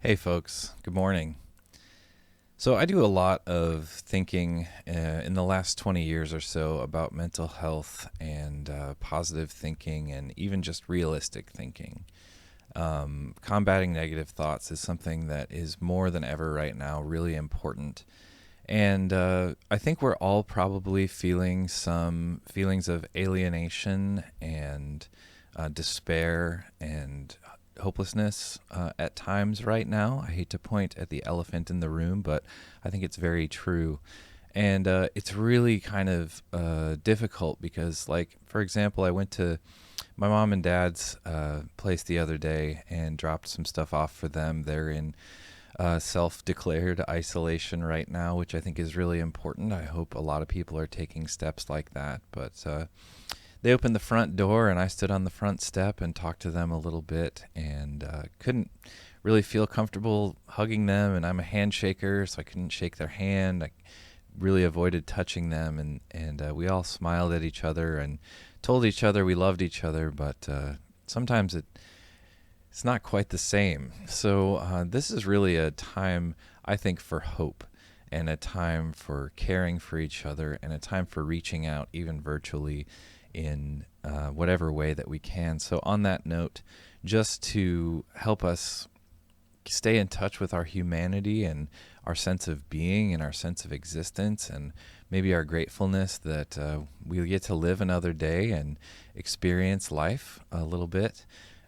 Hey, folks. Good morning. So, I do a lot of thinking in the last 20 years or so about mental health and positive thinking and even just realistic thinking. Combating negative thoughts is something that is more than ever right now really important. And I think we're all probably feeling some feelings of alienation and despair and hopelessness at times right now. I hate to point at the elephant in the room, but I think it's very true. And it's really kind of difficult because, like, for example, I went to my mom and dad's place the other day and dropped some stuff off for them. They're in self declared isolation right now, which I think is really important. I hope a lot of people are taking steps like that. But they opened the front door, and I stood on the front step and talked to them a little bit and couldn't really feel comfortable hugging them. And I'm a handshaker, so I couldn't shake their hand. I really avoided touching them. And we all smiled at each other and told each other we loved each other. But sometimes it's not quite the same. So this is really a time, I think, for hope and a time for caring for each other and a time for reaching out, even virtually, in whatever way that we can. So, on that note, just to help us stay in touch with our humanity and our sense of being and our sense of existence and maybe our gratefulness that we get to live another day and experience life a little bit.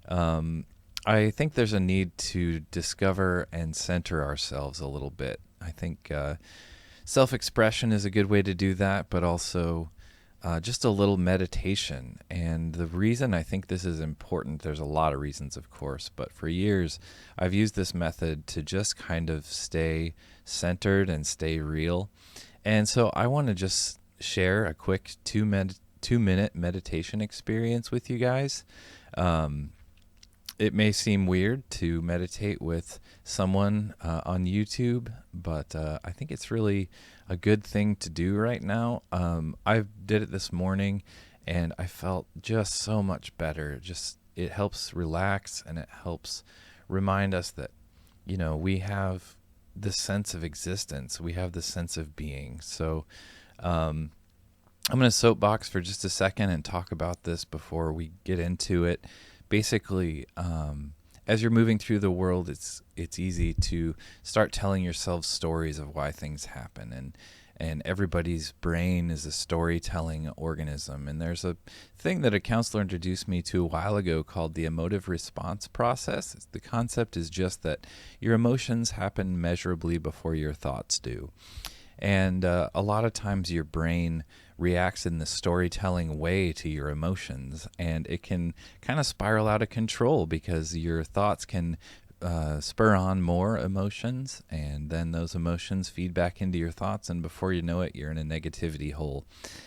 I think there's a need to discover and center ourselves a little bit. I think self expression is a good way to do that, but also just a little meditation. And the reason I think this is important, there's a lot of reasons, of course, but for years I've used this method to just kind of stay centered and stay real. And so I want to just share a quick 2 minute meditation experience with you guys. Um, it may seem weird to meditate with someone on YouTube, but I think it's really a good thing to do right now. I did it this morning, and I felt just so much better. Just it helps relax, and it helps remind us that we have this sense of existence. We have this sense of being. So I'm going to soapbox for just a second and talk about this before we get into it. Basically, as you're moving through the world, it's easy to start telling yourself stories of why things happen, and everybody's brain is a storytelling organism. And there's a thing that a counselor introduced me to a while ago called the emotive response process. The concept is just that your emotions happen measurably before your thoughts do. And a lot of times your brain reacts in the storytelling way to your emotions, and it can kind of spiral out of control because your thoughts can spur on more emotions, and then those emotions feed back into your thoughts, and before you know it, you're in a negativity hole.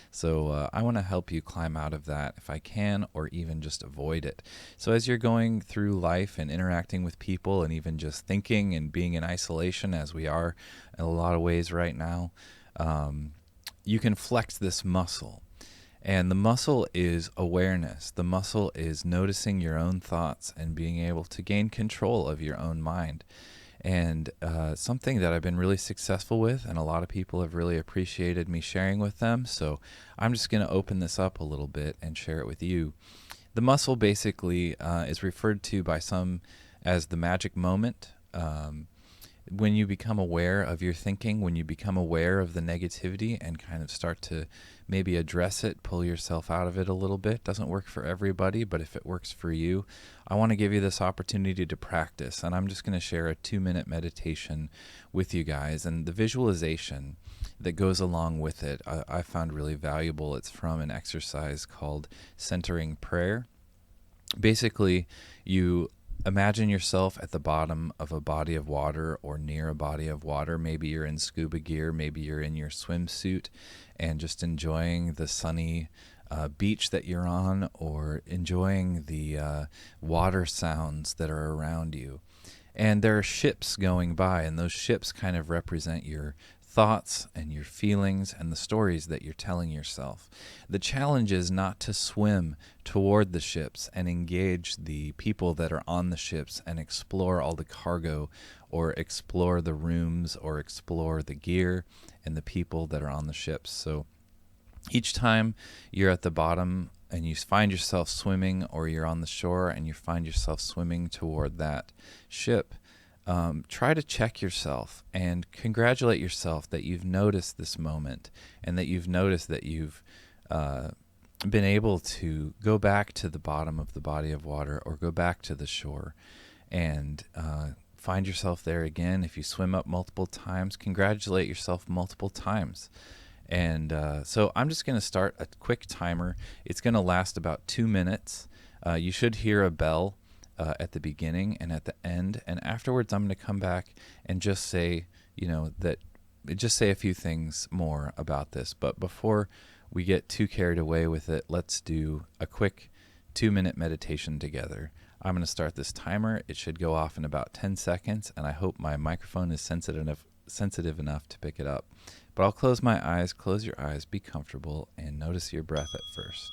So I want to help you climb out of that if I can, or even just avoid it. So as you're going through life and interacting with people and even just thinking and being in isolation, as we are in a lot of ways right now, you can flex this muscle. And the muscle is awareness. The muscle is noticing your own thoughts and being able to gain control of your own mind. And something that I've been really successful with, and a lot of people have really appreciated me sharing with them. So I'm just going to open this up a little bit and share it with you. The muscle basically is referred to by some as the magic moment. When you become aware of your thinking, when you become aware of the negativity and kind of start to maybe address it, pull yourself out of it a little bit. Doesn't work for everybody, but if it works for you, I want to give you this opportunity to practice. And I'm just going to share a 2 minute meditation with you guys. And the visualization that goes along with it, I found really valuable. It's from an exercise called centering prayer. Basically, you imagine yourself at the bottom of a body of water or near a body of water. Maybe you're in scuba gear, maybe you're in your swimsuit and just enjoying the sunny beach that you're on, or enjoying the water sounds that are around you. And there are ships going by, and those ships kind of represent your thoughts and your feelings and the stories that you're telling yourself. The challenge is not to swim toward the ships and engage the people that are on the ships and explore all the cargo or explore the rooms or explore the gear and the people that are on the ships. So each time you're at the bottom and you find yourself swimming, or you're on the shore and you find yourself swimming toward that ship, try to check yourself and congratulate yourself that you've noticed this moment and that you've noticed that you've been able to go back to the bottom of the body of water or go back to the shore and find yourself there again. If you swim up multiple times, congratulate yourself multiple times. And so I'm just going to start a quick timer. It's going to last about 2 minutes. You should hear a bell at the beginning and at the end. And afterwards, I'm going to come back and just say, just say a few things more about this. But before we get too carried away with it, let's do a quick 2-minute meditation together. I'm going to start this timer. It should go off in about 10 seconds, and I hope my microphone is sensitive enough to pick it up. But I'll close my eyes, close your eyes, be comfortable, and notice your breath at first.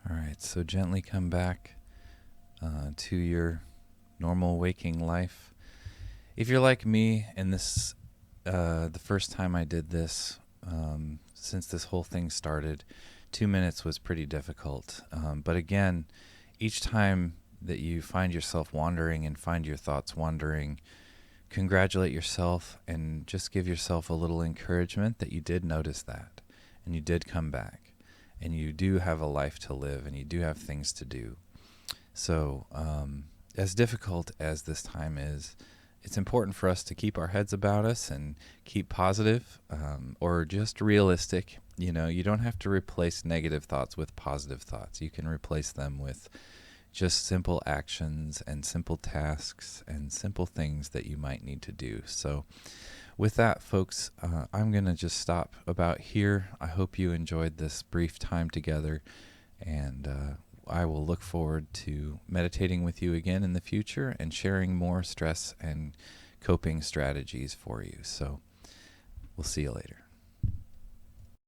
All right, so gently come back to your normal waking life. If you're like me, and this the first time I did this, since this whole thing started, 2 minutes was pretty difficult. But again, each time that you find yourself wandering and find your thoughts wandering, congratulate yourself and just give yourself a little encouragement that you did notice that and you did come back and you do have a life to live and you do have things to do. So as difficult as this time is, it's important for us to keep our heads about us and keep positive, or just realistic. You don't have to replace negative thoughts with positive thoughts. You can replace them with just simple actions and simple tasks and simple things that you might need to do. So with that, folks, I'm going to just stop about here. I hope you enjoyed this brief time together, and I will look forward to meditating with you again in the future and sharing more stress and coping strategies for you. So we'll see you later.